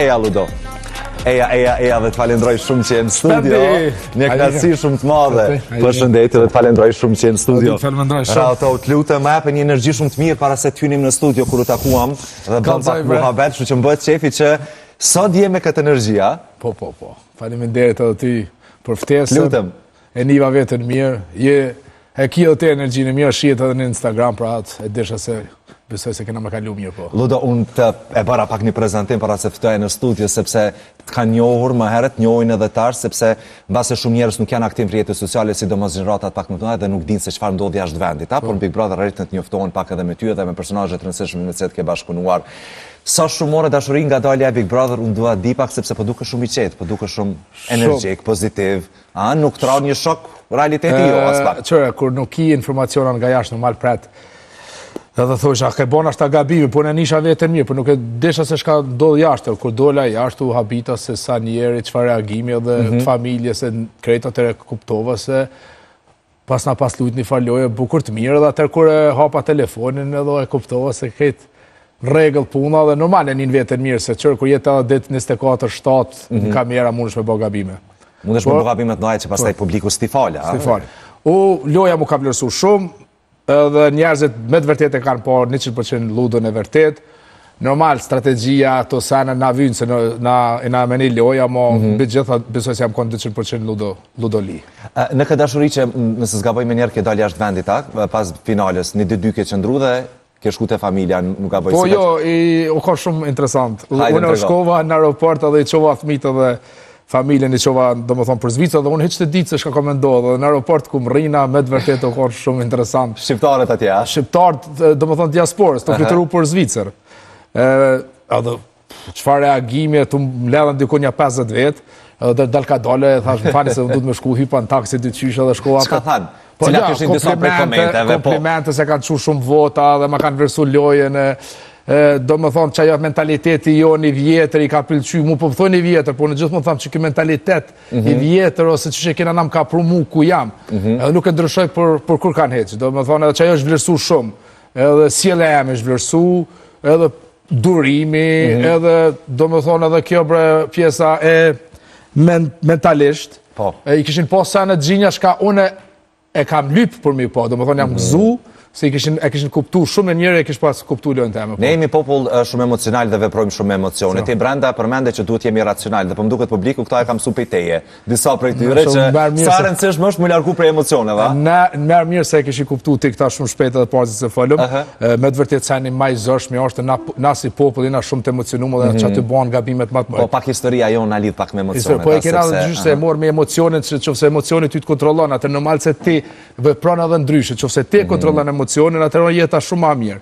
Eja Ludo. Eja dhe të falenderoj shumë që je në studio. Një knatësi shumë të madhe. Përshëndetje dhe të falenderoj shumë që je në studio. Rato, të lutem më japë një energji shumë të mirë para se të hynim në studio kur u takuam dhe bëm pak muhabet, kështu që më bëhet qefi që sot je me këtë energjia. Po. Faleminderit edhe ty për ftesën. Lutem. E niva vetën mirë. E kjo të energjinë mirë, shihet edhe në Instagram, pra atë e desha se besoj se kena me kalu mirë po. Ludo, unë të e bëra pak një prezentim para se ftoja në studio, sepse të kanë njohur më herët, njohin edhe tash, sepse mbase shumë njerëz nuk janë aktiv në rrjetet sociale, sidomos gjeneratat pak më të mëdha dhe nuk dinë se çfarë ndodh jashtë vendit, por Big Brother arritën të njoftohen pak edhe me ty edhe me personazhe të rëndësishëm me të ke bashkëpunuar. Sa shumë more dashuri nga dalja e Big Brother, unë dua di pak sepse po duket shumë i qetë, po duket shumë energjik, pozitiv, nuk tron një shok realiteti jo as pak. Çfarë, kur nuk i informaciona nga jashtë normal pret. Edhe thosha, ke bon ashta gabime, po në nisha vetën mirë, po nuk e desha se shka ndodh jashtë, kur dola jashtë u habita se sa njeri, çfarë reagimi edhe të familje, se krejta të kuptova se pas lujt një farloje bukur të mirë, edhe atër kur e hapa telefonin edhe e kuptova se krejt rregull puna dhe normal e njën vetën mirë, se qërë kur jetë edhe dit 24-7 në kamera mundesh me bë gabime. Mundesh me bë gabime të noja që pastaj publiku sti falja. Loja mu ka vlerësu shumë, edhe njerëzit me të vërtet e kanë po 100% ludën e vërtet. Normal, strategjia, ato sene na vynë, se na meni loja, mo bëtë gjitha besoj se jam konë 200% ludo li. Në këtë dashuri që nëse s'gaboj me njerë ke dalë jashtë vendit, pas finales, një 2-2 ke qëndru dhe ke shku të familja, nuk ka bëjë si jo, u ka shumë interesant. Unë shkova në aeroport edhe i qova fëmijët edhe familjen i qova, do më thonë, për Zvicër, dhe unë hiç të ditë se shka ka me ndodhë, dhe në aeroport ku më rina, me të vërtet u ka shumë interesant. Shqiptarët atje, a? Shqiptarët, do më thonë, diasporës, të flytëru për Zvicër. Edhe, qëfar reagimi, të më ledhen dikun një 50 vetë, edhe dal ka dole, thash më fani se du të me shku hypa në taksi dy qyshe dhe shkova. Çka thanë? Cila këshin disa prej komenteve, po? Komplimente se kanë qu shumë vota dhe ma kanë versu lojën, do më thonë që ajo mentaliteti jo një vjetër i ka pëlqy, mu po pëthoj një vjetër, por në gjithë më thamë që kjo mentalitet i vjetër ose që kena nam ka pru mu ku jam, edhe nuk e ndryshoj për kur kanë heqë, do më thonë edhe që ajo është vlerësu shumë, edhe sjellja jam është vlerësu, edhe durimi, edhe do më thonë edhe kjo bre pjesa e mentalisht, i kishin po sene gjinja shka une e kam lypë për mi po, do më thonë jam gëzu, se e kishin kuptu shumë e njëre e kish pas kuptu lojnë teme. Ne jemi popull shumë emocional dhe veprojmë shumë emocione. Ti brenda përmende që duhet jemi racional dhe për më duket publiku këta e kam su pejteje. Disa prej tyre që sa rëndësishme është më largu prej emocione, va? Merë mirë se e kishin kuptu ti këta shumë shpejt edhe pazit se fëllëm. Me të vërtet sa një maj zërshmi është na si popull jena shumë të emocionume dhe që aty bën gabimet më të mëdha. Po pak historia jo na lidh pak me emocionet. Po e kena gjysh se e mor me emocionet, nëse emocioni ty të kontrollon, atë normal se ti vepron edhe ndryshe, nëse ti kontrollon emocionin, atëherë jeta shumë më mirë.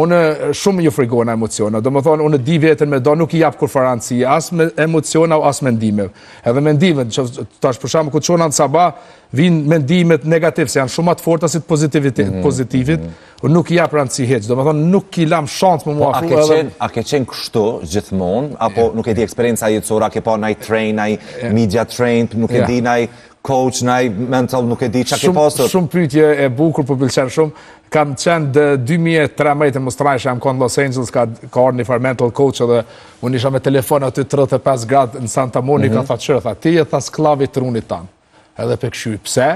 Unë shumë ju frikona emociona. Do më thonë, unë di vetën me do nuk i jap kur farancë, as me emociona, as mendime. Edhe mendimet, tash për shembull kur çona në sabah, vinë mendimet negativ, se janë shumë më të forta se të pozitivit, unë nuk i jap rëndësi hiç. Do më thonë, nuk i lam shans më mua afru edhe. A ke qenë kështu gjithmonë, apo nuk e di eksperjenca jetësore, a ke pa naj train, naj media train, nuk e di naj coach, naj mental, nuk e di që ke pasur? Shumë pyetje e bukur, po pëlqen shumë. Kam qenë 2013 më strajsh, jam konë Los Angeles, ka orë një farë mental coach edhe unë isha me telefon aty 35 gradë në Santa Monica, tha qërë, tha ti e tha sklavit trunit tanë. Edhe pe këshy, pse?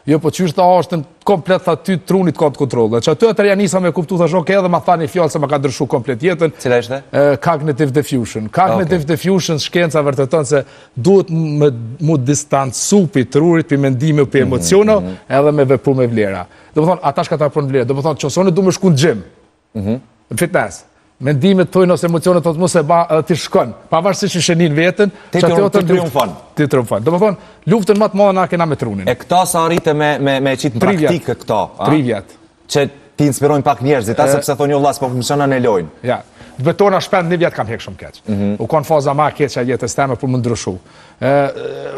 Jo, po qështë ta është në komplet, tha ty trunit ka të kontrol. Dhe që aty atër janë nisa me kuptu, tha shok edhe ma tha një fjallë se ma ka ndryshu komplet jetën. Cila ishte? Cognitive diffusion. Cognitive diffusion shkenca vërtetën se duhet mu distancu pi trurit, pi mendime, pi emociona, edhe me vepru me vlera. Do më thonë, ata shka ta për në vlerë. Do më thonë, qësone du me shku në gjim, në fitness. Mendimet tojnë ose emocionet të të mu se ba edhe ti shkon. Pavarësisht që shenin vetën, ti triumfon. Ti triumfon. Do më thonë, luftën më të madhe na kena me trunin. E këta sa arrite me qitë në praktikë këta? 3 vjetë. Që ti inspirojnë pak njerëzit, sepse thonë jo vlas, po funksionan e lojnë. Ja. Betona shpend 1 vjetë kam hek shumë keq. U konë faza ma keq që jetës teme për më ndryshu.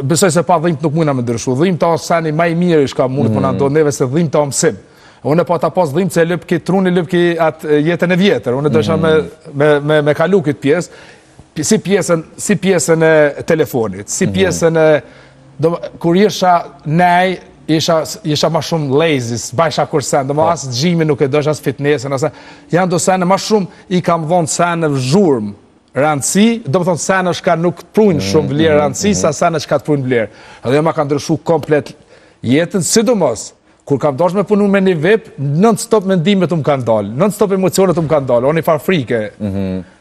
Besoj se pa dhimt nuk mujna me ndryshu. Dhimta o seni maj mirë ishka mund për në ndonë neve se dhimta o mësim. Unë po ta pas dhimt se lëp ki truni, lëp ki atë jetën e vjetër. Unë dësha me kalu këtë pjesë, si pjesën e telefonit, si pjesën e... Kur isha nej, isha ma shumë lazy, bajsha kursen, do më asë gjimi nuk e dësha, asë fitnesin, janë do sene ma shumë i kam dhonë sene zhurmë, rëndësi, do më thonë sene shka nuk prujnë shumë vlerë rëndësi, sa sene shka të prujnë vlerë. Edhe ma ka ndryshu komplet jetën, sidomos, kur kam dosh me punu me një vep, non-stop mendimet më kanë dalë, non-stop emocionet më kanë dalë, unë i farë frike.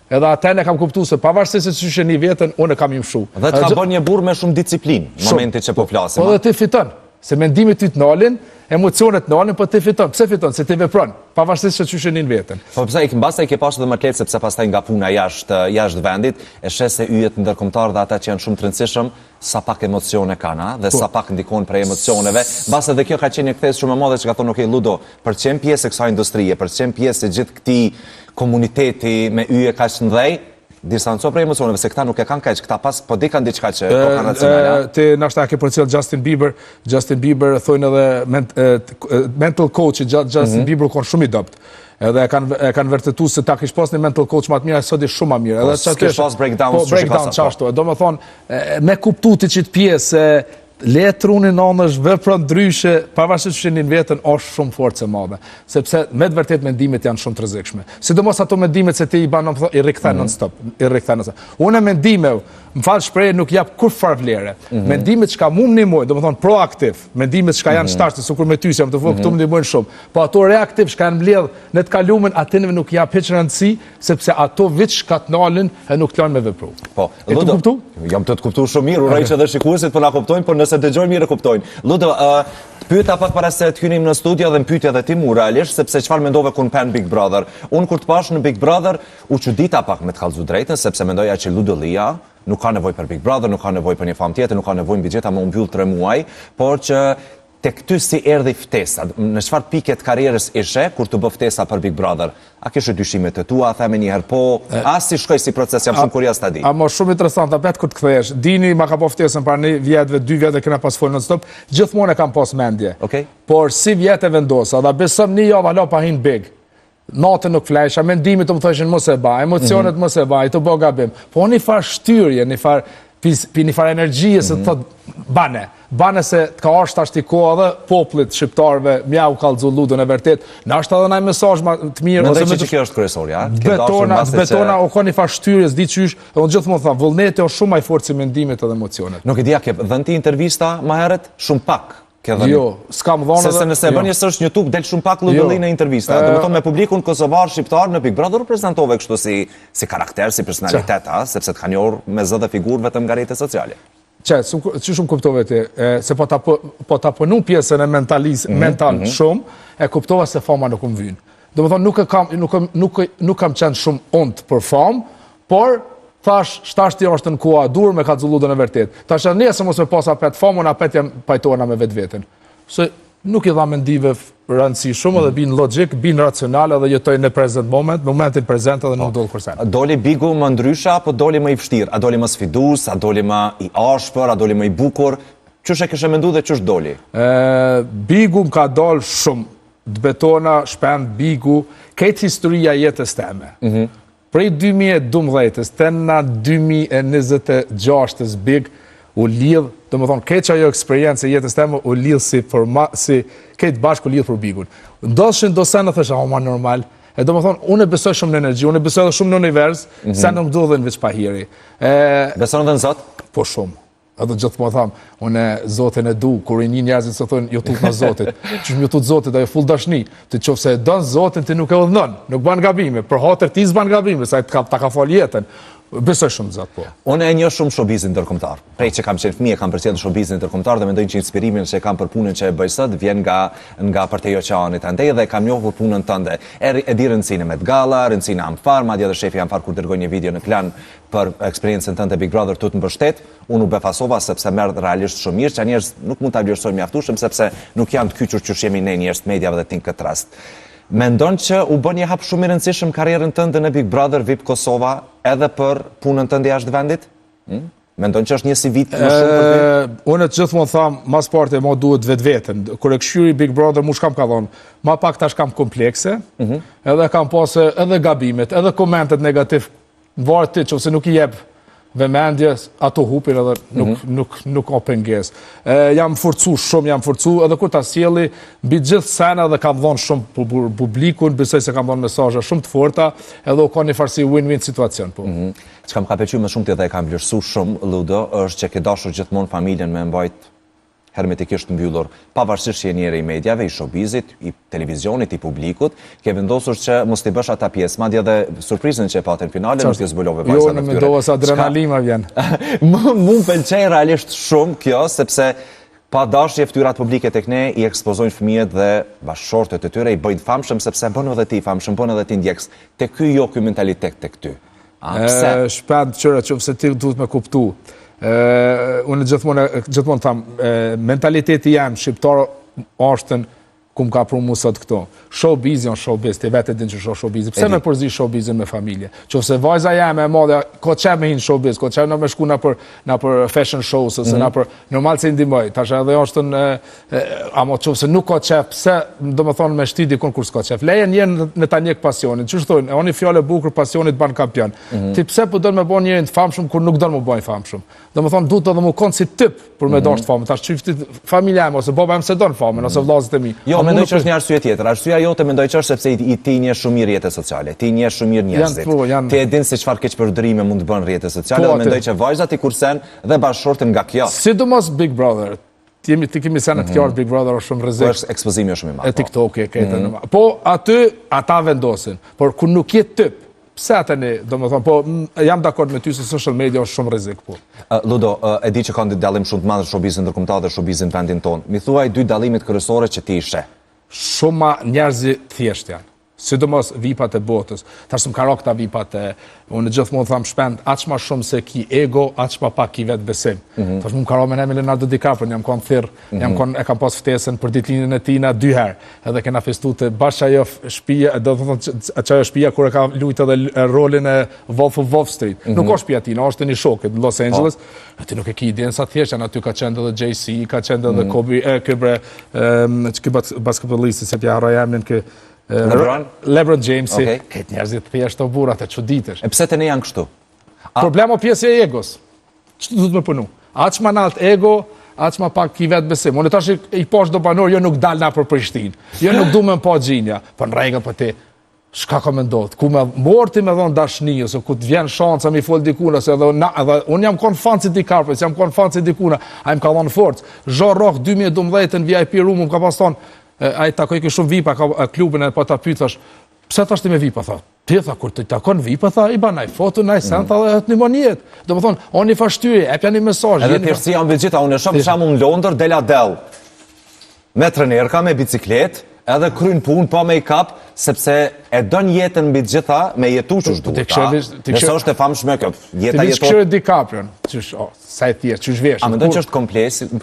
Edhe atene kam kuptu se pavarësisht se që një vetën, unë e kam imshu. Dhe të ka bërë një burë me shumë disiplinë, në momentit që po flasim. Po dhe ti fiton, se mendimet ty të nalin, emocionet nalin, po ti fiton. Pse fiton? Se ti vepron, pavarësisht se që një vetën. Po pësa i këmbasa i ke pashtë dhe më tletë, sepse pastaj nga puna jashtë vendit, e shes se yjet ndërkombëtar dhe ata që janë shumë të rëndësishëm, sa pak emocione kanë, dhe sa pak ndikon për emocioneve. Base dhe kjo ka qenë një kthes shumë e madhe që ka thonë, ok, Ludo, për qenë pjesë e kësaj industrie, për qenë pjesë e gjithë këtij komuniteti me yje kaq të mëdhej, distanco për emocioneve, se këta nuk e kanë kaq, këta pas po di kanë diçka që po kanë racionale. Ti nashta ke përcjell Justin Bieber thonë edhe mental coach Justin Bieber kanë shumë i dopt. Edhe e kanë vërtetuar se ta kish pas një mental coach më të mirë, sot është shumë më mirë. Edhe çka kish pas breakdown çashtu. Domethënë me kuptu ti çit pjesë le trunin anësh vepron ndryshe, pavarësisht që një vetën është shumë forcë e madhe, sepse me të vërtet mendimet janë shumë të rrezikshme. Sidomos ato mendimet se ti i ban i rikthen non-stop, Unë mendime, më fal shprehje, nuk jap kur far vlere. Mendimet që mu më ndihmojnë, domethënë proaktiv, mendimet që janë shtash, sikur me ty jam të vogël këtu më ndihmojnë shumë. Po ato reaktiv që kanë mbledh në të kaluamën, atyve nuk jap hiç rëndësi, sepse ato veç ka të nalin e nuk lën me vepru. Po, Ludo, kuptu? Jam të kuptuar shumë mirë, uroj që edhe shikuesit po na kuptojnë, por nëse dëgjojnë mirë e kuptojnë. Ludo, të pyeta pak para se të hynim në studio dhe më pyetja edhe ti realisht, sepse çfarë mendove kur pen Big Brother. Unë kur të pash në Big Brother, u çudita pak me të kallëzu drejtën, sepse mendoja që Ludo Lia nuk ka nevojë për Big Brother, nuk ka nevojë për një famë tjetër, nuk ka nevojë mbi gjitha më u mbyll 3 muaj, por që tek ty si erdhi ftesa, në çfarë pike të karrierës ishe kur të bë ftesa për Big Brother? A kishe dyshimet të tua, theme një herë po, si shkoj si proces, jam shumë kurioz ta di. Ama shumë interesant, apet kur të kthehesh. Dini ma ka po ftesën para 1 vjetëve, 2 vjetë kena pas folë non-stop, gjithmonë e kam pas mendje. Por si vjetë e vendosa, dhe besëm një javë hala pa hin Big. Natën nuk flesha, mendimit të më thëshin mos e ba, emocionet mos e ba, i të bo gabim. Po një farë shtyrje, një farë energjie se të thot bane se të ka ashtë ashtë i koha dhe poplit shqiptarve mja u kallëzu Ludën e vërtet, në ashtë edhe naj mesazh të mirë. Mendoj që kjo është kryesor, ja? Betona o ka një farë shtyrje, s'di qysh, e unë gjithë më thamë, vullneti o shumë aj forë si mendimit edhe emocionet. Nuk e dija ke dhënë ti intervista ma heret, shumë pak. Jo, s'kam dhënë. Se nëse bën një search në YouTube del shumë pak Ludo Lia në intervista. Domethënë me publikun kosovar shqiptar në Big Brother u prezantove kështu si karakter, si personalitet, sepse të ka njohur me zë dhe figurë vetëm nga rrjetet sociale. Që shumë kuptove ti, se po ta punu pjesën e mental shumë, e kuptova se fama nuk më vyn. Domethënë nuk kam qenë shumë ont për famë, por thash, shtashti është në koha dur me ka Ludën e vërtet. Tash nëse mos me pas apet famën, apet jam pajtohena me vetveten. Se nuk i dha mendive rëndësi shumë dhe bin logjik, bin racional dhe jetoj në present moment, momentin prezent edhe nuk doli kurse. Doli Bigu më ndryshe apo doli më i vështirë? A doli më sfidues, a doli më i ashpër, a doli më i bukur? Çush e kishe menduar dhe çush doli? Bigu më ka dal shumë. Të betona, shpend Bigu, këtë historia jetës teme. Prej 2012-ës, të nga 2026-ës Big u lidh, të më thonë, këtë që ajo eksperiencë e jetës temë u lidh si këtë bashkë u lidh për Bigun. Ndoshin do senë thësha, ma normal, e do më thonë, unë e besoj shumë në energji, unë e besoj edhe shumë në univers, se nuk do dhe në veç pahiri. Besoj edhe në Zot? Po shumë. Edhe gjithë më thamë, unë Zotin e du, kur i një njerëzit se thonë, jo tut në Zotit, që shmë jo tut Zotit, ajo full dashni, të qofë se donë Zotin, ti nuk e udhënon, nuk ban gabime, për hatër ti s'ban gabime, sa ta ka fal jetën. Besoj shumë Zot, po. Unë e njoh shumë showbizin ndërkombëtar. Prej që kam qenë fëmijë, kam përcjellur showbizin ndërkombëtar dhe mendoj që inspirimin që kam për punën që e bëj sot vjen nga Partei Oqeanit. Andaj dhe kam njohur punën tënde. E di rëndësinë e Met Galla, rëndësinë e Amfar, madje edhe shefi Amfar kur dërgoi një video në Klan për eksperiencën tënde Big Brother tut mbështet, unë u befasova sepse merr realisht shumë mirë, që njerëz nuk mund ta vlerësojnë mjaftueshëm sepse nuk janë të kyçur që jemi ne njerëz të mediave dhe tin këtë rast. Mendon që u bën një hap shumë i rëndësishëm karrierën tënde në Big Brother VIP Kosova edhe për punën tënde jashtë vendit? Mendon që është një CV më shumë për ty? Unë gjithmonë tham, mas parte mo duhet vetveten. Kur e këshyri Big Brother mush kam ka thonë, ma pak tash kam komplekse, edhe kam pasë edhe gabimet, edhe komentet negativ, varet ti që ose nuk i jep vëmendjes, ato hupin edhe nuk ka pengesë. Jam forcu edhe kur ta sjelli mbi gjithë sena dhe kam dhënë shumë për publikun, besoj se kam dhënë mesazhe shumë të forta, edhe u ka një farsi win-win situacion po. Çka më ka pëlqyer më shumë ti dhe e kam vlerësuar shumë Ludo, është që ke dashur gjithmonë familjen me mbajt hermetikisht mbyllur, pavarësisht që je njëri i mediave, i showbizit, i televizionit, i publikut, ke vendosur që mos t'i bësh ata pjesë, madje edhe surprizën që e patë në finale, nuk t'i zbulove vajzat në tyre. Jo, në mendova se adrenalina vjen. Mu pëlqej realisht shumë kjo, sepse pa dashje fytyrat publike tek ne i ekspozojnë fëmijët dhe bashkëshortet e tyre, i bëjnë famshëm sepse bën edhe ti famshëm, bën edhe ti ndjekës. Te ky jo ky mentalitet tek ty. Shpend qëra që se ti duhet me kuptu. Unë gjithmonë tham, mentaliteti jam shqiptar ashtën ku më ka pru mu sot këto. Showbiz janë showbiz, ti vetë din që showbiz. Pse me përzi showbizin me familje? Qofse vajza jam e madhe, ko qep me hinë showbiz, ko qep në me shku në për fashion shows, ose në për normal se ndimoj. Tash edhe ashtën, ama qofse nuk ko qep, pse do më thonë me shti dikon kur s'ko qep. Lejen jenë në ta njek pasionin. Qështë thonë, e oni fjale bukur, pasionit ban kampion. Ti pse po dënë me bo njerin të famshëm kur nuk dënë me bojnë famshëm? Do më thonë, du të dhe mu konë si tip për me dashtë famën. Tash qiftit familja eme, ose baba em se dënë famën, ose vlazit e mi. Jo, mendoj që është një arsye tjetër. Arsyeja jote mendoj që është sepse ti njeh shumë mirë rrjetet sociale. Ti njeh shumë mirë njerëzit. Ti e din se çfarë keqpërdorime mund të bën rrjetet sociale, dhe mendoj që vajzat i kursen dhe bashkëshorten nga kjo. Sidomos Big Brother. Ti kemi senet të qartë Big Brother është shumë rrezik. Është ekspozimi shumë i madh. E TikTok e këtë. Po aty ata vendosin. Por kur nuk je tip, pse tani, do më thonë, po jam dakord me ty se social media është shumë rrezik po. Ludo, e di që ka një dallim shumë të madh në showbizin ndërkombëtar dhe showbizin vendin tonë. Mi thuaj dy dallimet kryesore që ti i sheh. Shumë njerëzi thjesht janë. Sidomos vipat e botës. Tash më ka këta vipat e unë gjithmonë tham shpend, aq më shumë se ki ego, aq më pak ki vetë besim. Tash më ka me Leonardo DiCaprio, jam kon thirr, e kam pas ftesën për ditëlindjen e tij na 2 herë. Edhe kena festuar te bashkë ajo shtëpia, do të thonë ajo shtëpia kur e ka luajtur edhe rolin e Wolf of Wall Street. Nuk është shtëpia tina, është në shoket në Los Angeles. Aty nuk e ki idenë sa thjesht aty ka qenë edhe JC, ka qenë edhe Kobe, basketballisti se ja harroj emrin kë LeBron James, këtë njerëzit thjesht të burrat e çuditësh. E pse të ne janë kështu? Problema pjesë e egos. Ç'të duhet më punu? Aq më nalt ego, aq më pak ki vetë besim. Unë tash i posh do banor, jo nuk dal na për Prishtinë. Jo nuk du me pa xhinja. Po në rregull po ti. Çka ka mendot? Ku më morti me dhon dashni ose ku të vjen shanca mi fol dikuna se edhe unë jam kon fan si DiCaprio, jam kon fan si dikuna. Ai më ka dhënë forcë. Jean Rock 2012 në VIP room më ka pas thonë ai takoj ke shumë VIP-a ka klubin e po ta pyet thash pse tash ti me VIP-a tha ti tha kur të takon VIP-a tha i banaj foto nai santa dhe të nimoniet do të thon oni fashtyje e japja një mesazh edhe thjesht janë vegjita unë shoh për shembull në Londër Dela Del me trenerka me bicikletë edhe kryen punë pa make-up sepse e don jetën mbi të gjitha me jetu çu duhet. Nëse është e famshme kjo, jeta jeton. Ti shkruaj DiCaprion, çish, sa e thjesht, çish vesh. A mendon që është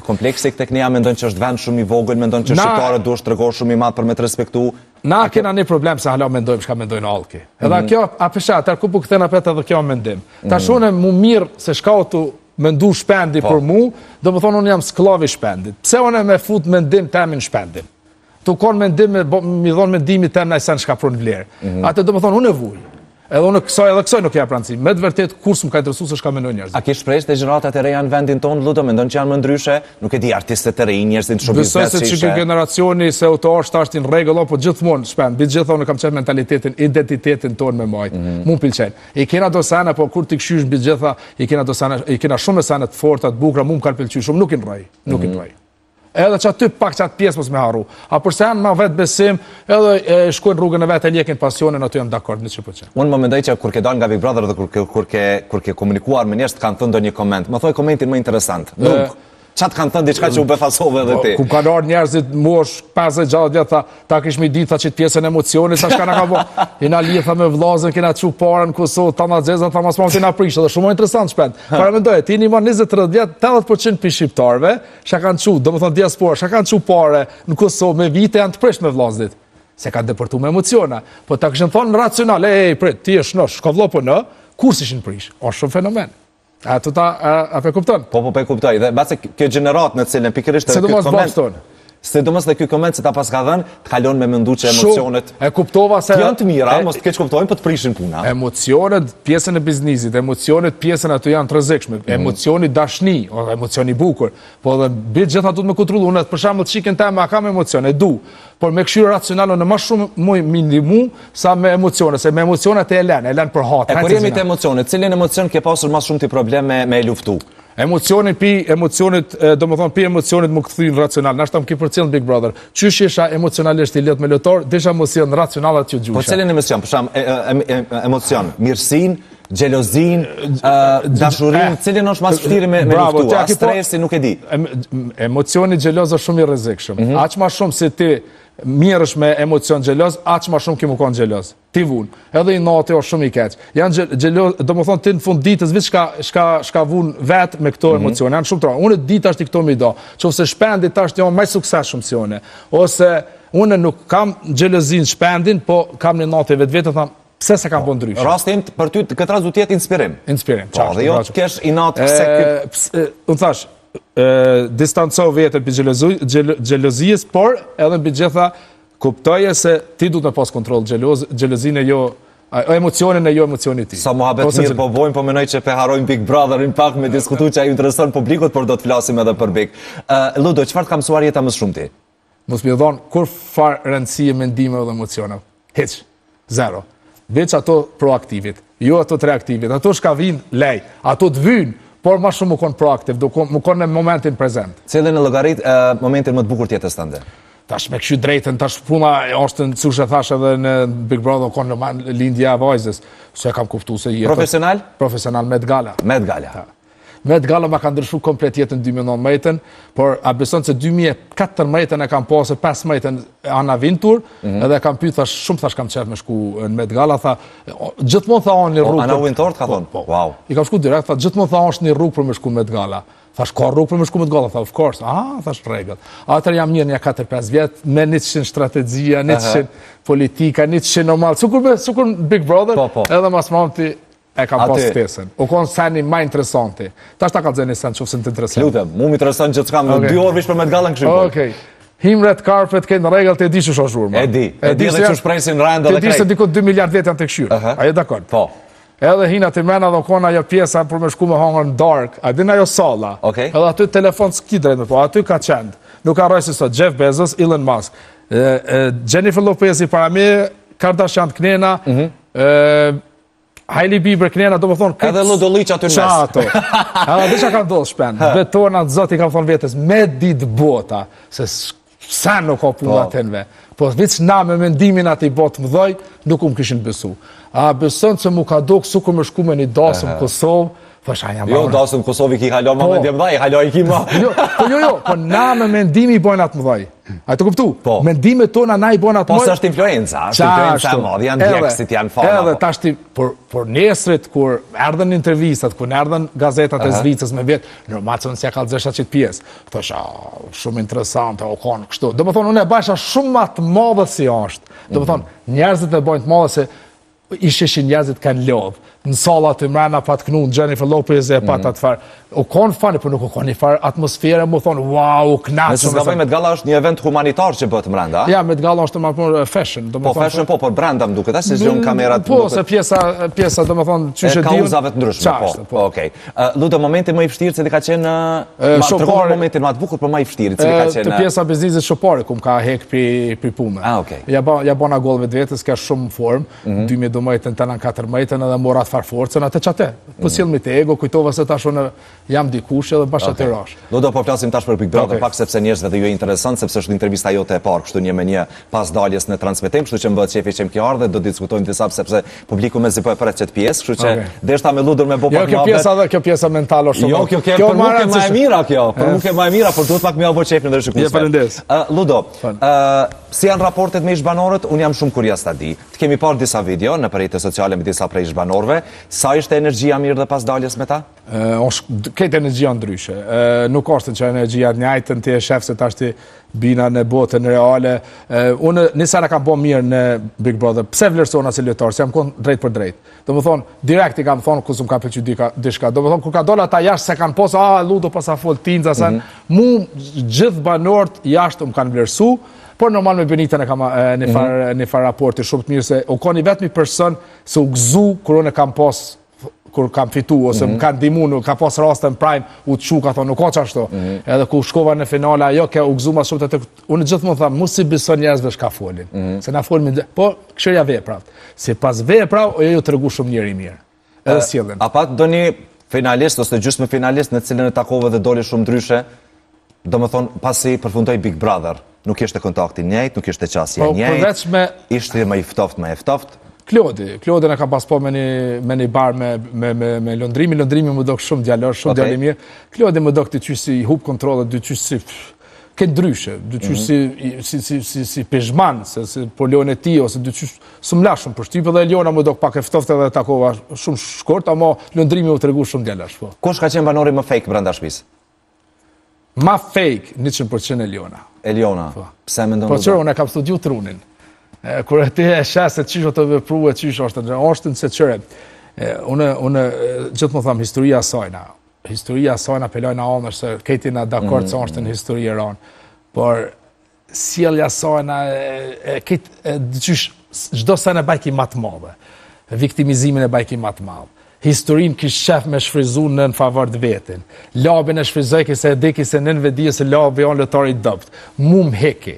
kompleksik tek ne, a mendon që është vend shumë i vogël, mendon që shqiptarët duhet të tregojnë shumë i madh për me të respektu? Na kena një problem se hala mendojmë çka mendojnë allki. Edhe kjo, a pesha, atë ku po kthen apet edhe kjo mendim. Tash unë më mirë se shkautu mendu shpendi për mu, do të thonë unë jam skllav i shpendit. Pse unë më fut mendim temin shpendin? Tu kon mendim mi dhon mendimi tem na sa çka pron vlerë. Atë do të thonë unë e vuj. Edhe unë kësaj nuk ja prancim. Me të vërtet kurs më ka interesuar se çka mendojnë njerëzit. A ke shpresë te gjeneratat e reja në vendin tonë, Ludo, mendon që janë më ndryshe? Nuk e di artistët e rinj, njerëzit shumë biznesmenë. Besoj se çka generacioni se autor është në rregull, po gjithmonë shpend. Gjithmonë unë kam çel mentalitetin, identitetin tonë me majt. Mu pëlqen. E kena dosana, po kur ti kshysh mbi gjitha, i kena dosana, i kena shumë mesana të forta, të bukura, mu më kanë pëlqyer shumë, nuk i rrej, nuk i rrej. Edhe që aty pak që atë pjesë mos me harru. A përse janë ma vetë besim, edhe shkojnë rrugën e vetë, e njekin pasionin, aty jam dakord, 100%. Unë më mendoj që kur ke dalë nga Big Brother dhe kur ke komunikuar me njerëz të kanë thënë ndonjë koment, më thoj komentin më interesant. Nuk. Qa të kanë thënë diçka që u befasove edhe ti? Ku kanë ardhur njerëzit mosh 50-60 vjet ta kish mi ditë që pjesën emocionit sa shka na ka bë. Ina lidha me vllazën, kena çu parën në Kosovë, ta na xeza, ta mos mund të na prish, është shumë interesant shpend. Para mendoj, ti një 20-30 vjet, 80% pi shqiptarëve, çka kanë çu, domethënë diaspora, çka kanë çu parë në Kosovë me vite janë të prish me vllazët. Se kanë deportuar me emociona. Po ta kishin thonë racional, prit, ti je shnosh, ka vëlla po në, kur ishin prish. Është shumë fenomen. A pe kupton? Po pe kuptoj. Dhe mbase kjo gjenerat në cilën pikërisht edhe ky koment. Sidomos dhe ky koment që ta pas ka dhënë, të kalon me mendu që emocionet e kuptova se janë të mira, mos të keq kuptojnë, po të prishin puna. Emocionet, pjesën e biznisit, emocionet, pjesën ato janë të rrezikshme. Emocioni dashni, ose emocioni bukur, po edhe mbi gjitha duhet me kontrollu. Unë për shembull çikën time a kam emocione, e du, por me këshirë racionale në më shumë mindimu sa me emocione, se me emocionet e lën për hat. E kur jemi te emocionet, cilin emocion ke pasur më shumë ti problem me luftu? Emocionit pi emocionit, domethënë pi emocionit më kthyn racional. Na shtam ki përcjell Big Brother. Qysh isha emocionalisht i lehtë me lotor, desha emocion racional atë gjusha. Po cilin emocion, për shemb emocion, mirësinë, xhelozin, dashurin, cilin është mas vështirë me luftu, stresi, nuk e di. Emocioni xheloz është shumë i rrezikshëm. Aq më shumë se ti mirësh me emocion xheloz, aq më shumë ki më kon xheloz. Ti vun. Edhe i natë është shumë i keq. Janë xheloz, domethënë ti në fund ditës veç shka vun vet me këto emocione. Janë shumë tro. Unë dita është i këto më do. Qofse shpendi tash jam më suksesshëm si unë. Ose unë nuk kam xhelozin shpendin, po kam në natë vetë tham pse se kam bën ndryshe. Rasti im për ty këtë rast duhet të jetë inspirim. Inspirim. Po, dhe jo të kesh inat pse ky. Unë thash, distanco veten për xhelozisë, por edhe mbi gjitha kuptoje se ti duhet me pas kontroll xhelozinë jo emocionin e jo emocionit ti. Sa mohabet mirë po bojmë, po menoj që pe harojmë Big Brotherin pak me diskutu që ai intereson publikut, por do të flasim edhe për Big. Ludo, çfarë të ka mësuar jeta më shumë ti? Mos më dhon kur far rëndësie mendimeve dhe emocioneve. Hiç. Zero. Veç ato proaktivit, jo ato të reaktivit. Ato shka vinë lej, ato të vynë, por ma shumë më konë proaktiv, më konë në momentin prezent. Cilin në llogarit momentin më të bukur tjetës tënde? Tash me këshy drejtën, tash puna është në cush e thash edhe në Big Brother, konë në lindja vajzës, se kam kuptu se jetë. Profesional? Profesional, Met Gala. Met Gala. Met Gala ma ka ndryshu komplet jetën 2019, por a beson se 2014 e kam pasë 15 Ana Vintur, edhe kam pyet thash shumë thash kam qef me shku në Met Gala, tha gjithmonë tha on një rrugë. Ana Vintur ka thonë. Wow. I kam shku direkt, tha gjithmonë tha është një rrugë për me shku në Met Gala. Thash ka rrugë për me shku në Met Gala, tha of course. Thash rregull. Atëherë jam mirë një 4-5 vjet me 100 strategjia, 100 politika, 100 normal. Sukur Big Brother, edhe mas mamti e kam pas stesën. U konë seni ma interesanti. Ta shta ka të zeni sen, qofë se në të interesant. Lutem, mu mi interesant që të kam në 2 orë vish për Met Gala në këshim. Okej. Him red carpet, kënë regel të e di që shë zhurma. E di dhe që shpresin rëndë dhe krejt. E di se dikot 2 miliard vjetë janë të këshyrë. A je dakord? Po. Edhe hina të mena dhe kona ajo pjesa për me shku me hangër në dark. A din ajo sala. Edhe aty telefon s'ki drejt me po, aty ka qend. Nuk ka rojsi sot Jeff Bezos, Elon Musk. Jennifer Lopez i para me, Kardashian të knena, Hailey Bieber knena, do më thonë këtë... Edhe Ludoliq aty në mes. Qato. Edhe dhe që ka ndodhë shpen. Betonat zoti ka thonë vetës, me ditë bota, se sa nuk ka puna të nëve. Po vëç na me mendimin ati botë më dhoj, nuk kishin besu. A beson që mu ka do kësu ku me shku me një dasëm Kosovë, jo, dasëm Kosovë i ki halon ma mendje mëdhaj, i halon i ki ma. Jo, po na me mendimi i bojnë atë mëdhaj. A të kuptu? Mendime tona na i bojnë atë mëdhaj. Po së është influenza e madhë, janë djekësit, janë fana. Edhe tashti, por nesrit, kur erdhen intervistat, kur erdhen gazetat e Zvicës me vetë, normal që nësja ka lëzesha qitë pjesë. Thosha, shumë interesante, o konë kështu. Do më thonë, unë e bajsha shumë matë madhe si ashtë. Do më thonë, njerëzit e bojnë të madhe se isheshin njerëzit kanë lodhë. Në salat të mrena pa të knun, Jennifer Lopez e pa të farë. U konë fani, për nuk u konë një farë atmosfere, mu thonë, wow, u knaqë. Nëse s'gaboj, Met Gala është një event humanitar që bëtë mrenda? Ja, Met Gala është të marrë fashion. Po, fashion po, por brenda më duket, se zhjën kamerat... Po, se pjesa, do më thonë, që shë ka uzave të ndryshme, po, okej. Ludo, momentin më i fështirë, cili ka qenë... Tërgohë momentin më atë bukur, për më i fështirë, cili ka qenë... Të pjesa biznisit shopare, ku më ka hek pri pume. Ja bona gollë vetës, ka shumë form, 2012 të në 14 edhe morat farforcën, atë qate. Po s'jel me të ego, kujtova se tash unë jam dikush edhe bashkë të rash. Do po flasim tash për Big Brother, pak sepse njerëzve dhe ju e interesant, sepse është intervista jote e parë, kështu një me një pas daljes në transmetim, kështu që më bëhet shefi që më kjo ardhe, do diskutojmë disa sepse publiku me zipo e për qëtë pjesë, kështu që deshta me ludur me bo pak më abet. Kjo pjesa mental është shumë. Jo, kjo për nuk e ma e mira kjo, për nuk e ma e mira, por duhet pak me abo qefin dhe rëshikusve. Ludo, si janë raportet me ishbanorët, unë jam shumë kurioz ta di. Të kemi parë disa video në rrjetet sociale me disa prej ishbanorëve, sa ishte energjia mirë dhe pas daljes me ta? Këtë energjia ndryshe. Nuk është që energjia njëjtën ti e shef se tash ti bina në botën reale. Unë nisana kam bo mirë në Big Brother. Pse vlerësona si lojtar? Se jam kon drejt për drejt. Do më thonë, direkt i kam thonë kusë më ka pëlqy diçka. Do më thonë, kur ka dola ta jashtë se kanë posa, ludo pasa fol tinza, sen, mu gjithë banorët jashtë më kanë vlerësu, por normal me Benitën e kam një farë raporti shumë të mirë se u koni vetëmi person se u gëzu kur unë kam pas kur kam fitu, ose më kanë dimu, ka pas raste në prime, u të shu, ka thonë, nuk ka qashto. Edhe ku shkova në finale, ajo, ke u gëzu ma shumë të unë gjithë më thamë, mos si beson njerëzve shka folin. Se na folin, po, këshërja veprat. Si pas veprat, ju të regu shumë njeri mirë. Edhe sjellin. A pat do një finalist, ose gjysmë finalist, në cilën e takove dhe doli shumë ndryshe, do më thonë, pasi përfundoj Big Brother, nuk ishte kontakti njëjt, nuk ishte qasja njëjt, ishte më i ftoft, më e ftoft. Klodi në kam pas po me një bar me Londrimi. Londrimi më dok shumë djalor, shumë djali mirë. Klodi më dok të qysh si hub kontrollet, të qysh si këtë ndryshe, të qysh si pezhman, se po lojën e ti, ose të qysh së mla shumë për shtypë, dhe Eliona më dok pak e ftoft edhe takova shumë shkort, ama Londrimi më të regu shumë djalash. Kush ka qenë banori më fake brenda shtëpisë? Ma fake, 100% Eliona. Eliona, pse me ndonë? Po qërë, unë e kam studiu trunin. Kur e ti e shes se qisho të vepru e qisho është në se qëre. Unë gjithë më thamë, historia sajna pelojna anër se këti nga dakord se është në histori e ranë. Por sjellja sajna, gjdo sene bajki matë madhe. Viktimizimin e bajki matë madhe. Historin kishë shef me shfrizu në favor të vetin. Labin e shfrizoj kise e deki se nën vedije se labi janë lëtari dëpt. Mu më heki.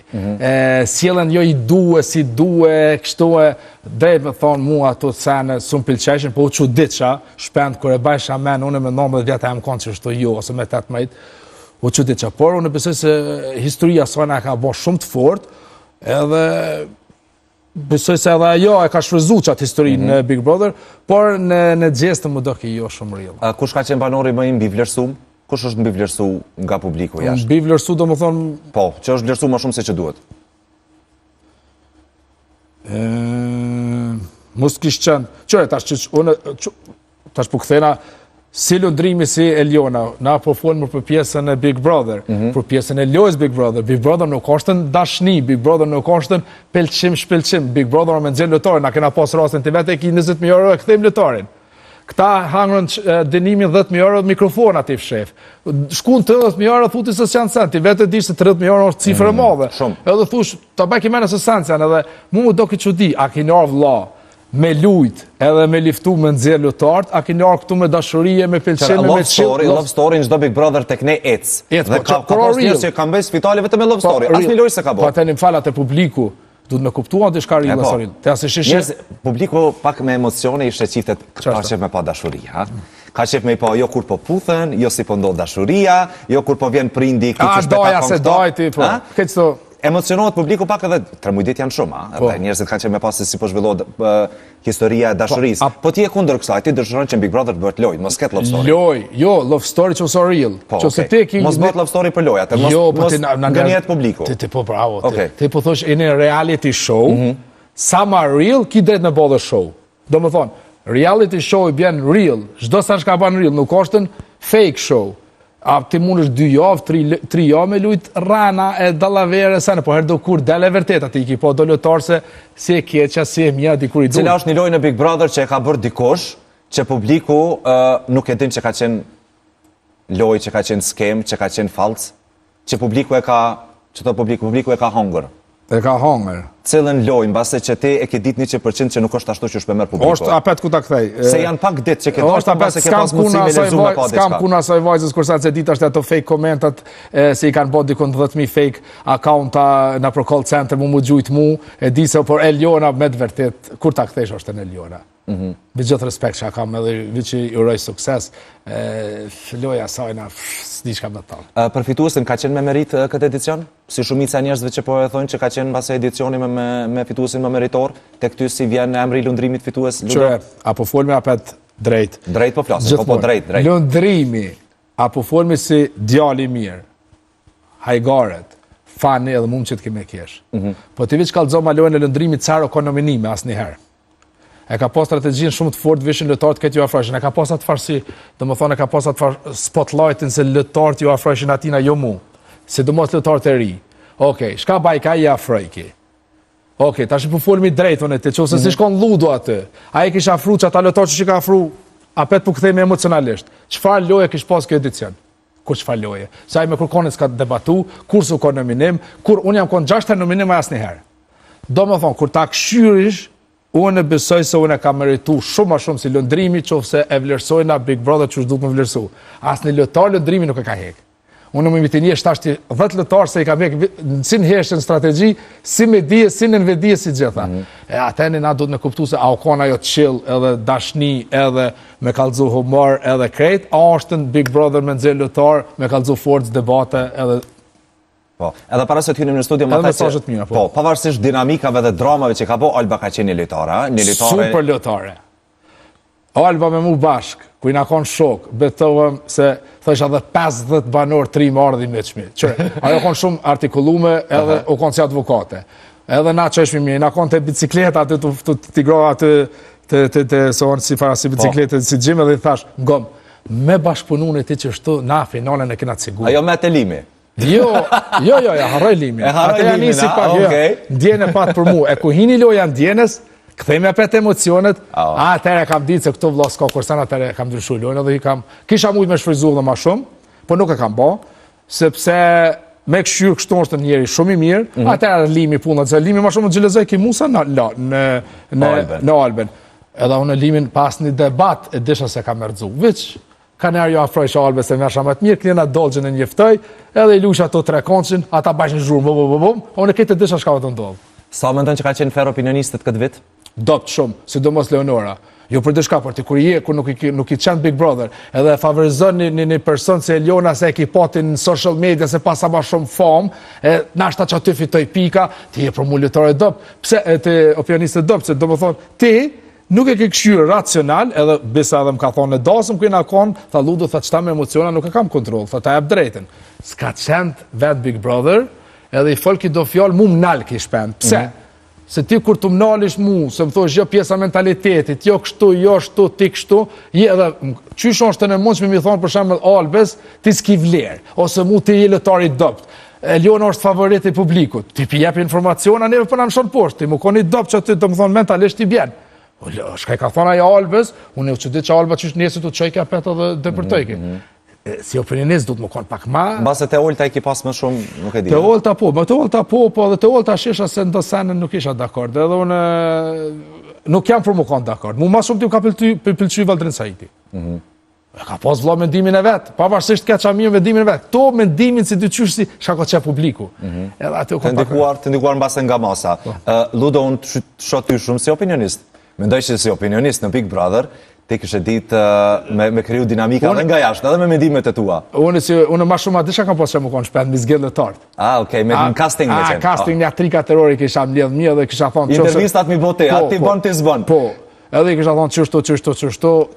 Sjelen jo i duhe, si duhe, kështu e drejt me thonë mua ato të sene së më pilqeshin, po u që ditësha, shpend kër e bajsha men, unë me 19 vjetë e më konë që shtu jo, ose me 18, u që ditësha. Por unë besoj se historia sëna ka bo shumë të fort, edhe besoj se edhe ajo e ka shfryzu qatë historinë në Big Brother, por në gjestën më do ki jo shumë real. Kush ka qenë banori më i mbi vlerësum? Kush është mbi vlerësu nga publiku jashtë? Mbi vlerësu do më thonë... Po, që është vlerësu më shumë se që duhet? Mos kishë qenë... Qëre, tash po këthena, si Londrimi, si Eliona, na po folmë për pjesën e Big Brother, për pjesën e lojës Big Brother. Big Brother nuk është në dashni, Big Brother nuk është në pelqim, shpelqim. Big Brother me nëzirë lëtarin, na kena pas rastin të vete e ki 20.000 euro e këthejmë lëtarin. Këta hangrën dënimin 10.000 euro mikrofonat i fshef. Shkun 30.000 euro, thuti së janë sen, ti vete di se 30.000 euro është cifrë e madhe. Edhe thush, ta baki mene së sen janë, edhe mu më do ki që di, a ki nërë vla, me lujt edhe me liftu me nëzirë lutart, a ki nërë këtu me dashurije, me pelqime, me qilë. Love story në gjdo Big Brother tek ne ec. Dhe ka pas njërë që kam bëjë spitali vetëm me love story. As një lojë se ka bo. Pa të një falat e publiku, du të me kuptuan të shka rilë soril. Njërës, publiku pak me emocione ishte qiftet ka qef me pa dashuria. Ka qef me i pa jo kur po puthen, jo si po ndodh dashuria, jo kur po vjen prindi këtë që shpeta emocionohet publiku pak edhe 3 mujdit janë shumë, edhe njerëzit kanë që me pasë si po zhvillohet historia e dashurisë. Po ti e kundër kësaj, ti dëshiron që Big Brother të bëhet lojë, mos ketë love story. Lojë, jo, love story që so real. Mos bëhet love story për lojë, atë mos ngënjet publiku. Ti po bravo, ti po thosh në reality show, sa ma real, ki drejt me bodhe show. Do më thonë, reality show i bjen real, çdo sa shka ban real, nuk është fake show. A ti mund është 2 javë, 3 javë me lujt rana e dalavere sene, po herdo kur dele vërtet, ati i ki po do lëtarë se si e keqa, si e mja, dikur i du. Cila është një lojë në Big Brother që e ka bërë dikosh, që publiku nuk e din që ka qenë lojë, që ka qenë skem, që ka qenë falc, që publiku e ka, që të publiku e ka hongër. E ka hongër. Cilën lojnë, base që ti e ke dit 100% që nuk është ashtu që shpemer publiko. Është apet ku ta kthej. Se janë pak dit që ke dojtë, base ke pas mundësi me lezu me pa diçka. Skam puna saj vajzës, kursa që dit është ato fake komentat, se i kanë bot dikon 10.000 fake accounta në pro call center, mu gjujt mu, e di se por Eliona me të vërtet, kur ta kthesh është në Eliona. Me gjithë respekt që kam edhe vi që i uroj sukses, loja sajna, s'di që kam dhe talë. Përfituesin ka qenë me merit këtë edicion? Si shumica njerëzve që po e thonë që ka qenë base edicioni me fituesin më meritor, te këty si vjen emri Lundrimit fitues? Qëre, apo folmi apet drejt. Drejt po flasim, po drejt. Lundrimi, apo folmi si djali mirë, hajgaret, fani edhe mund që të kime kesh. Po të vich kalëzoma lojnë e Lundrimit caro konominime asë njëherë. E ka pas strategjinë shumë të fortë vishin lojtarët këtë ju afrojshin. E ka pas atë farsi, domethënë e ka pas atë spotlightin se lojtarët ju afrojshin atina jo mu. Sidomos lojtarët e ri. Okej, shka bajka i afrojki. Okej, tash po folmi drejtën e ti, nëse si shkon ludo aty. Ai kisha afru që ata lojtarë që ka afru, apet po kthehemi emocionalisht. Çfarë loje kish pas kjo edicion? Kur çfarë loje? Sa ai me kërkonin s'ka debatu, kur s'u ka nominim, kur unë jam kon 6 nominim asnjëherë. Domethënë kur ta këshyrish, unë besoj se unë kam merituar shumë më shumë si lëndrimi, qofse e vlerësojna Big Brother që duhet më vlerësu. Asnjë lojtar lëndrimi nuk e ka hek. Unë më mitini është ashti 10 lojtarë se i ka vek si në heshtë në strategji, si me dije, si në nëvedije, si gjitha. E ateni na duhet me kuptu se a o kona jo chill, edhe dashni, edhe me kalzu humor, edhe krejt, a është në Big Brother me nëzirë lojtarë, me kalzu forcë, debate, edhe... Po, edhe para se të hynim në studio, edhe mesazhet mira, po, pavarësisht dinamikave dhe dramave që ka po, Alba ka qenë një lojtare, super lojtare. Alba me mu bashk, ku i na kon shok, betohem se thësha edhe 50 banor 3 ardhi me qmi. Ajo kon shumë artikulume edhe u kon si advokate. Edhe na që është mirë, na kon të bicikleta aty të tigrova aty të sonë si para si bicikletë si gjimë edhe i thash, ngom, me bashkëpunun e ti që shtu na finalen e kena të sigur. Ajo me të limi? Jo, harroj limin. E harroj limin, okej. Ndjene pat për mu, e ku hini loja ndjenes, këthejme apet emocionet, atëre kam ditë se këto vlos ka kursan, atëre kam ndryshu lojnë, edhe i kam, kisha mujt me shfrizu dhe ma shumë, po nuk e kam ba, sepse me këshyrë kështu është njeri shumë i mirë, atëre limi punët, se limi ma shumë në gjilezoj ki Musa në Alben. Edhe unë limin pas një debat e disha se kam merdzu, veç, ka njerë jo afroj që Albe se mersha më të mirë, klina dolgjën e njeftoj, edhe i lusha ato 3 konqin, ata bashkë në zhurë, unë e këtë disha shka vë të ndodhë. Sa më ndonë që ka qenë fer opinionistët këtë vit? Dopt shumë, sidomos Leonora. Jo për dëshka partikurie, kur nuk i qenë Big Brother, edhe favorizon një person se Leona se e ki patin në social media se pasa ma shumë fam, nashta që aty fitoj pika, ti e për mu lëtore dopt, pse e të opinionistët dopt, se do më thonë, ti nuk e ke këshyrë racional, edhe bisa edhe më ka thonë në dasëm kujna konë, tha ludo, tha qëta me emociona nuk e kam kontrol, tha ta jep drejten. S'ka qenë vet Big Brother, edhe i folki do fjallë mu më nalë ki shpend. Pse? Se ti kur të më nalish mu, se më thosh jo pjesa mentalitetit, jo kështu, jo shtu, ti kështu, edhe qyshon është të në mund që mi thonë për shemë Albes, ti s'ki vlerë, ose mu ti je lojtari dopt. Leona është favorit i publikut, ti pi jep informaciona, neve për në më shonë poshtë, ti mu koni dopt që ti të më thonë mentalisht i bjenë. Shka i ka thonë ajo Albes, unë e që di që Alba qysh njësit të qojke apet edhe dëpërtojke. Si opinionist du të më konë pak ma... Base te Olta i ki pas më shumë, nuk e di. Te Olta po, dhe te Olta shisha se në senën nuk isha dakord, edhe unë nuk jam për më konë dakord. Mu ma shumë ti u ka pëlqy Valdrin Saiti. Ka pas vla mendimin e vetë, pavarësisht ka qa mirë mendimin e vetë. To mendimin si dy qysh si shako që publiku. Të ndikuar në base nga masa. Ludo, unë të shoty shumë si opinionist. Mendoj që si opinionist në Big Brother, ti kështë ditë me kriju dinamika dhe nga jashtë, edhe me mendimet e tua. Unë ma shumë adisha kam pas që më konë shpend, mi zgjellë të tartë. Okej, me casting me qenë. Casting një 3 kategori kisha më ledhë mjë dhe kisha thonë... Intervistat mi bote, ati bon t'i zbon. Po, edhe i kisha thonë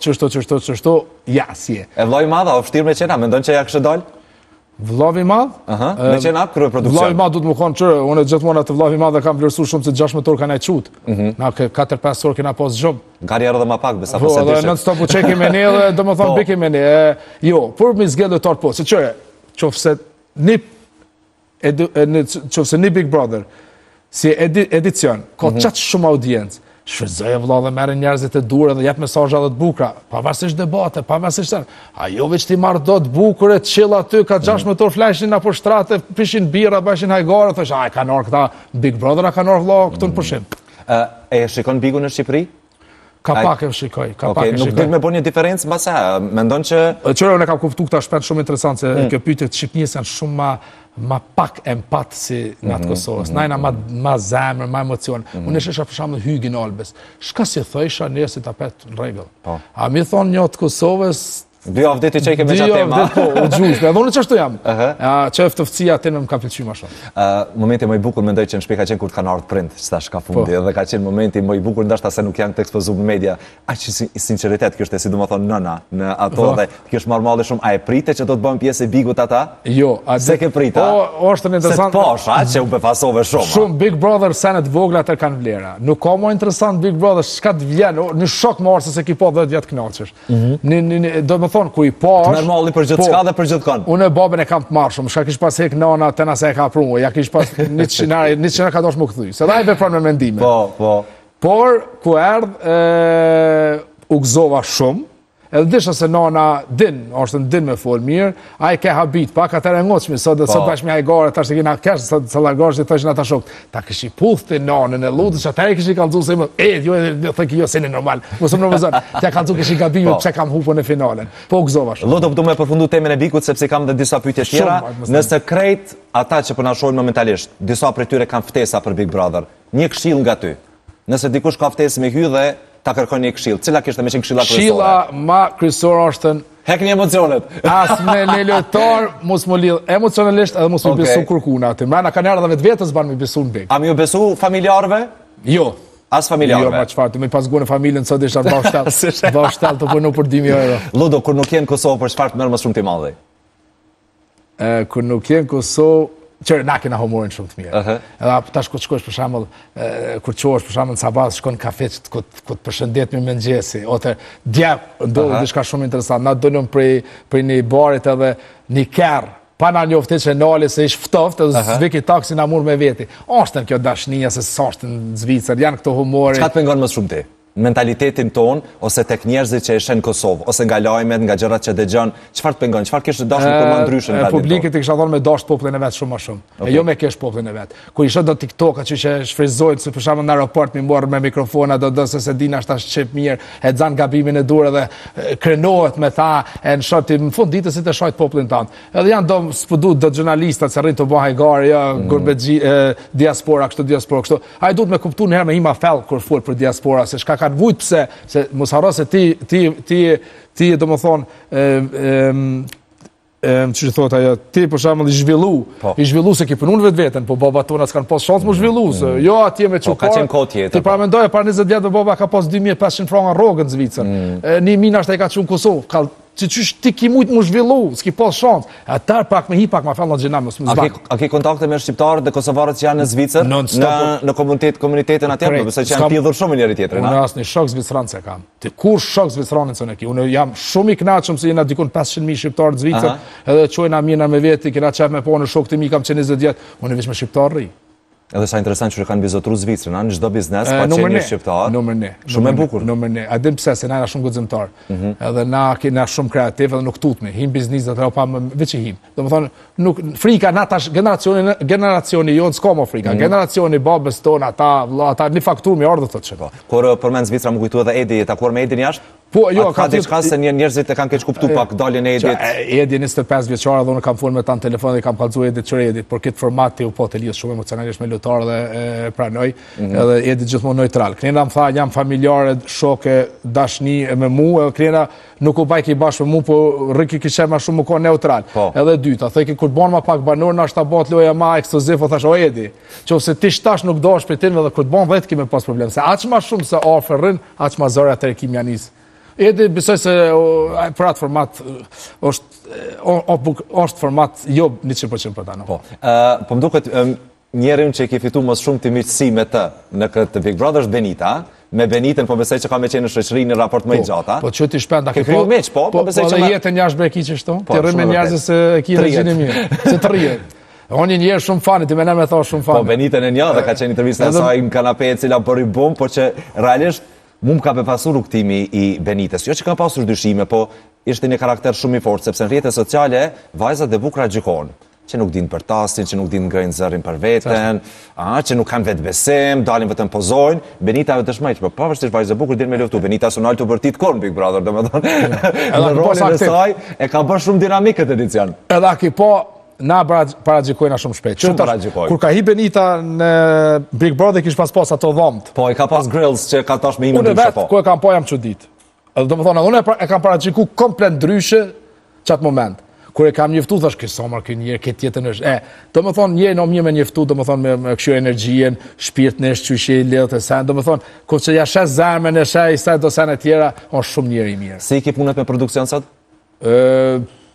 qështu, ja, si e. E vloj madha, o fështirë me qena, me ndonë që ja kështë dollë? Vllavi madh? Me qena kërë produksion. Vllavi madh du të më konë qërë, unë gjithmonë atë vllavi madh dhe kam vlerësu shumë se 16 orë ka ne qutë. Na 4-5 orë kena pas gjumë. Karjerë dhe ma pak, besa pas e dishe. Po, non-stop u qeki me ne dhe do më thonë biki me ne. Jo, për mi zgjellë të po, se qëre, qofse një Big Brother, si edicion, ka qatë shumë audiencë, shfryzoj e vëlla dhe merë njerëzit e dure dhe jep mesazha dhe të bukra, pavarësisht debate, pavarësisht sen. Ajo veç ti marrë do të bukure, të qilla aty, ka 16 orë fleshin apo shtrate, pishin bira, bashin hajgare, thësh, a, ka nërë këta Big Brother, a ka nërë vëlla këtu në përshim. E shikon Bigu në Shqipëri? Ka pak e shikoj, ka pak e shikoj. Nuk dhe me bo një diferencë, mbase, mendon që... Qëre, unë e kam kuptu këta shpend shumë interesant, se kjo pyetje të Shqipënisë janë shumë ma pak empatë si në atë Kosovës. Najna ma zemër, ma emocion. Unë e shesha për shamë dhe Hygin Albes. Shka si thëjsha njësit apet në regull. A mi thonë një të Kosovës, Dy javë ditë që i kemi qatë tema. Po, u gjujsh, edhe unë qështu jam. Që eftëftësia atë në më ka pëlqy ma shumë. Momenti më i bukur mendoj që në shpi ka qenë kur të kanë ardhur print, që tash ka fundi, dhe ka qenë momenti më i bukur ndashta se nuk janë të ekspozuar në media. Aq sinqeritet kjo është, si domethënë nëna në ato dhe kjo është marrë shumë. A e prite që do të bëjmë pjesë e Bigut ata? Jo, se ke prita? Po, është interesant. Se posh, që u befasove shumë. Shumë Big Brother senet vogla atë kanë vlera. Nuk ka më interesant Big Brother, çka të vjen, në shok më se ki po 10 vjet kënaqesh. Domethënë ku i po normali për gjithë çka dhe për gjithë kënd. Unë babën e kam të marrë shumë, shka kish pas hek nana tena se e ka prunë, ja kish pas 100 ka dosh më këthuj, se da i vepron me mendime. Po. Por, ku erdh, u gëzova shumë, edhe disha se nana është në din me folë mirë, a i ke habit, pak atër e ngoqmi, sot bashkë me hajgare, ta shtë kina kesh, sot largarë që të thëshin ata shokët, ta këshi puth të nanën e lutë, që atër e këshi kalëzu se më, thëki jo, se në normal, mësëm në vëzën, tja kalëzu këshi gabime, pëse kam hupo në finalen, po gëzova shumë. Lutë, du me përfundu temin e Bikut, sepse kam dhe disa pyetje tjera, nëse krejt ata që përnashojnë momentalisht, disa për tyre kanë ftesa për Big Brother, një këshill nga ty, nëse dikush ka ftesë me hy dhe ta kërkon një këshill. Cila kishte me qenë këshilla kryesore? Këshilla ma kryesore është hekni emocionet. As me një lojtar mos më lidh emocionalisht edhe mos më besu kërkuna aty. Mrena kanë ardha vetës ban me besu në Big. A më ju besu familjarëve? Jo. As familjarëve? Jo, ma çfarë, të më pasguën në familjen sot isha bashkëtall të punu për 2.000 euro. Ludo, kur nuk je në Kosovë, për çfarë të merr më shumë ti madhi? Kur nuk je në Kosovë, qërë na kena humorin shumë të mirë. Edhe tash kur shkosh për shembull, kur qohesh për shembull në sabah, shkon në kafe që ku të përshëndet me mëngjesi, ose dje ndodhi diçka shumë interesant. Na dolëm prej një barit edhe një kerr, pa na njoftë që nali se ish ftoft, edhe zviki taksi na mur me veti. Është kjo dashnia se s'është në Zvicër, janë këto humori. Çka të pengon më shumë ti? Mentalitetin ton, ose tek njerëzit që ishen në Kosovë, ose nga lajmet, nga gjërat që dëgjon, çfarë të pengon? Çfarë kishte dashur të më ndryshën në publikit i kisha thonë me dash popullin e vet shumë më shumë. E jo me kesh popullin e vet. Kur isha do TikTok aty që shfryzojnë se për shembull në aeroport mi morr me mikrofona do se din as tash çep mirë, e xan gabimin e dur edhe krenohet me tha e në shoti në fund ditës si të shojt popullin tan. Edhe janë do s'po do xhurnalistat që rrin të bëhen hajgare, ja gurbexhi diaspora kështu. Ai duhet me kuptuar një herë me hima fell kur fol për diaspora se çka kanë vujt pse se mos harro se ti domethënë që thot ajo, ti për shembull i zhvillu se ki punun vetveten, po baba tona s'kan pas shans më zhvillu, se jo atje me çupa. Ka qenë kohë tjetër. Ti para mendoje para 20 vjet baba ka pas 2500 franca rrogën në Zvicër. Një mina është ai ka çun Kosovë, që ti ki mujt më zhvillu, s'ki pas shans. Atar pak me hi pak ma fell në gjinam, nësë më zbanë. A ke kontakte me shqiptarët dhe kosovarët që janë në Zvicër, në komunitetin atje, përse që janë pjedhur shumë njëri tjetër, na? Unë asë një shok zvicranë se kam. Ti kur shok zvicranë që në ki? Unë jam shumë i knaqëm se jena dikun 500.000 shqiptarët Zvicër, edhe qojna mirë me veti, kena qef me po në shok të mi kam që 20 vjetë, unë e vish me shqiptarë ri. Edhe sa interesant që kanë vizotru Zvicrën, në çdo biznes, pa qenë një shqiptar. Shumë e bukur. Numër 1. A dim pse se na jena shumë guximtar. Edhe na kena shumë kreativ edhe nuk tutmi. Him bizneset atë pa veç him. Domethënë nuk frika na tash generacioni jon s'ka më frika. Generacioni babës tonë ata një fakturë më ardhë thotë çka. Kur përmend Zvicra më kujtohet edhe Edi, takuar me Edin jashtë? Po, jo, ka diçka se njerëzit e kanë keq kuptuar pak daljen e Edit. Edi 25 vjeçar dhe unë kam folur me ta në telefon dhe kam kallzuar Edit çore Edit, por këtë format u po të lidh shumë emocionalisht me lojtar dhe e pranoj. Edhe Edi gjithmonë neutral. Klena më tha jam familjare, shoke, dashni me mua, Klena nuk u bajki bashkë me mua, po rriki kisha më shumë më neutral. Edhe dyta, thëki kur bën më pak banor na shta bot loja më ekskluziv, thash o Edi, nëse ti shtash nuk dosh për tin edhe kur të bën vetë kimë pas problem. Se aq më shumë se ofrën, aq më zor atë kim janis. Edi besoj se për atë format është format jo 100% për ta. Po më duket njerin që i ke fitu më shumë të miqësi me të në këtë Big Brother është Benita. Me Benitën po besoj që ka me qenë në shoqëri në raport më i gjata. Po që ti shpenda ke kriju meq, po besoj që edhe jetën jashtë breki që shto. Ti rrim me njerëz se e ki regjin e mirë. Se të rrihet. Unë një herë shumë fani, ti më na më thash shumë fani. Po Benitën e një dhe ka qenë intervistën e saj në kanapé e cila bëri bum, por që realisht mu më ka befasur rrugtimi i Benitës. Jo që ka pasur dyshime, po ishte një karakter shumë i fortë, sepse në rrjetet sociale vajzat e bukura gjykojnë. Që nuk din për tasin, që nuk din ngrejnë zërin për veten, që nuk kanë vetë besim, dalin vetëm pozojnë. Benita e dëshmoj që pavarësisht vajzë e bukur din me luftu. Benita sonal të vërtit korn Big Brother, domethënë. Në rolin e saj e ka bërë shumë dinamik këtë edicion. Edhe aki po na paragjikojna shumë shpejt. Shumë paragjikojnë. Kur ka hi Benita në Big Brother kish pas ato dhomt. Po, i ka pas grills që ka tash me imë ndryshe po. Unë vetë, ku e kam po jam çudit. Edhe do më thonë, edhe unë e kam paraqiku komplet ndryshe qatë moment. Kur e kam njëftu, thash, kësë somar, këtë njerë, këtë tjetën është, do më thonë, njerë në mirë me njëftu, do më thonë, me këshu energjien, shpirt në që ishe i lidhët e sen, do më thonë, kur që ja shes zarmen e shes i sajt do sen e tjera, është shumë njerë i mirë. Si i ki punët me produksion sot?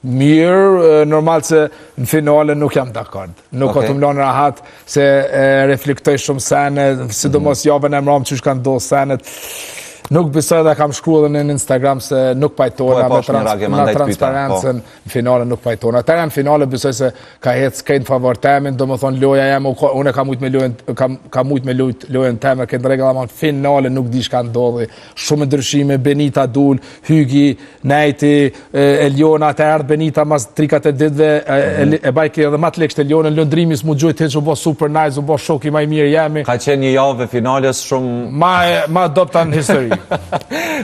Mirë, normal se në finale nuk jam dakord. Nuk o të mlonë rahat se reflektoj shumë senet, sidomos javën e mram që shkanë do senet. Nuk besoj dhe kam shkruar në Instagram se nuk pajtona me transparencën në finale nuk pajtona. Ata janë finale besoj se ka hecë skejnë favor temin, do më thonë loja jam, unë kam mujt me lojën temë, këtë regla ma në finale nuk di shka ndodhi. Shumë ndryshime, Benita Dul, Hygi, Nejti, Eliona, të erdë Benita mas 3-4 ditve, e bajke edhe ma të lekshtë Eliona, në lëndrimi s'mu gjojt hiç, u bo super nice, u bo shoki ma i mirë jemi. Ka qenë një javë finales shumë... Ma dopta në histori.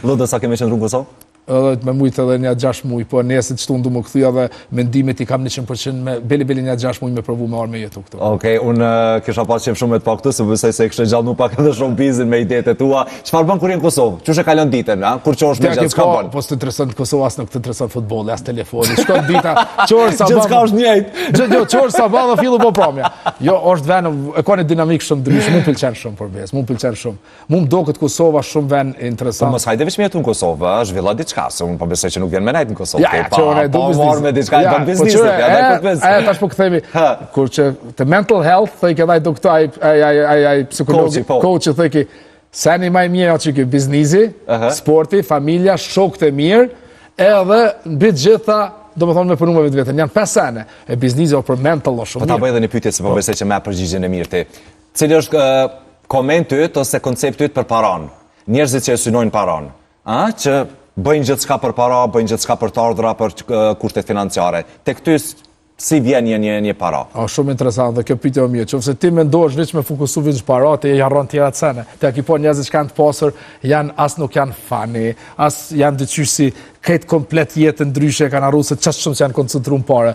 Ludo, sa kemi qenë rrugë Kosovë? Edhe me mujtë edhe një 6 muj, po nesit që du më këthuja dhe mendimet i kam 100% me beli një 6 muj me provu me orë me jetu këtu. Okej, unë kisha pas qenë shumë me të pak këtu, se bësej se kështë gjallë pak edhe shumë bizin me idetë e tua. Qëfar bën kur jenë Kosovë? Qështë e kalon ditën, kur që është me gjatë, s'ka bën? Po së të interesën Kosovë, asë nuk të interesën futbolli, asë telefoni, shkon dita, qorë sa gjithë s'ka është njëjtë. Qorë sa ba dhe fillu po promja. Jo, është venë, e ka një dinamik shumë ndryshë, mu pëlqen shumë për besë, mu pëlqen shumë. Mu më do këtë Kosova shumë ven interesant. Po mos hajde veç me jetu në Kosovë, zhvilla diçka, se unë po besoj që nuk vjen me nejtë në Kosovë. Ja, që unë e do biznis. Pa marrë me diçka, e bën bizniset, aja tash po këthemi, kur që të mental health, thëjke edhe do këto, aj psikologi, coach, thëjke, seni maj mirë që ke biznisi, sporti, familja, shokët e mirë, edhe në bitë gjitha, do më thonë me përnu me vetë vetën, janë 5 sene, e biznisi o për mental o shumë mirë. Po ta bëj edhe një pyetje, se po besoj që me përgjigjen e mirë ti. Cili është koment yt ose koncept yt për paran? Njerëzit që e synojnë paran, që bëjnë gjithë shka për para, bëjnë gjithë shka për të ardhra, për kushtet financiare. Te këtys, si vjen një para? Shumë interesant dhe kjo pyetje o mirë, që fëse ti me ndosh veç me fokusu veç para, te jarron tjera të sene. Te aki po njerëzit që kanë të pasër, as nuk janë fani, as janë dyqysh si këtë komplet jetë ndryshe, kanë arru se qështë shumë që janë koncentru në pare.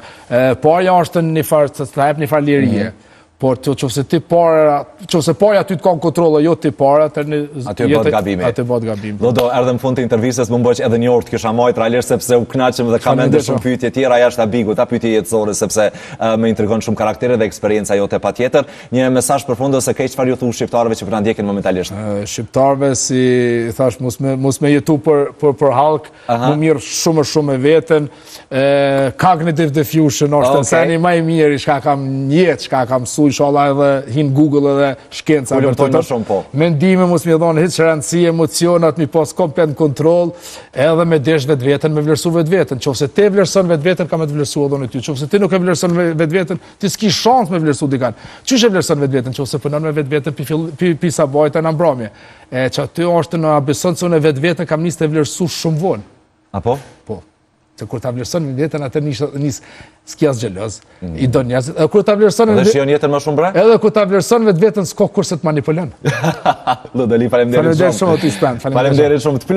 Parja është një farë, të të hep një farë lirije. Por qofse ti para, qofse parja ty të kanë kontrole, jo ti para, aty bëhet gabimi. Aty bëhet gabimi. Do erdhe në fund të intervistës, më bëq edhe një orë të kisha majtë, realisht sepse u knaqëm dhe kam ende shumë pyetje tjera jashtë abigu, ta pyetje jetësore, sepse me intrigon shumë karaktere dhe eksperienca jote patjetër. Një mesazh përfundës se ke çfarë ju thu shqiptarëve që po na ndjekin momentalisht. Shqiptarëve, si thash, mos me jetu për halk, më mirë shumë veten. Cognitive diffusion është seni më i mirë, çka kam jetë, çka kam inshallah edhe hin Google edhe shkenca mendime mos më dhon hiç rëndësi, emocionat mi pas komplet kontroll, edhe me desh vetveten, me vlerësu vetveten. Nëse ti vlerëson vetveten, ka me të vlerësuar edhe ty. Nëse ti nuk e vlerëson vetveten, ti s'ki shans me vlerësu dikan. Çish e vlerëson vetveten? Nëse punon me vetveten pi sa bajta në mbrëmje. Që aty është në beson se unë vetveten kam nisë të vlerësu shumë vonë. Apo? Po. Se kur ta vlerëson vetën atë nis s'kjas xheloz, i don njerëzit. Kur ta vlerëson edhe shijon jetën më shumë bre? Edhe kur ta vlerëson vetën s'ka kurse të manipulon. Lodoli, faleminderit shumë. Faleminderit shumë aty spend. Faleminderit shumë të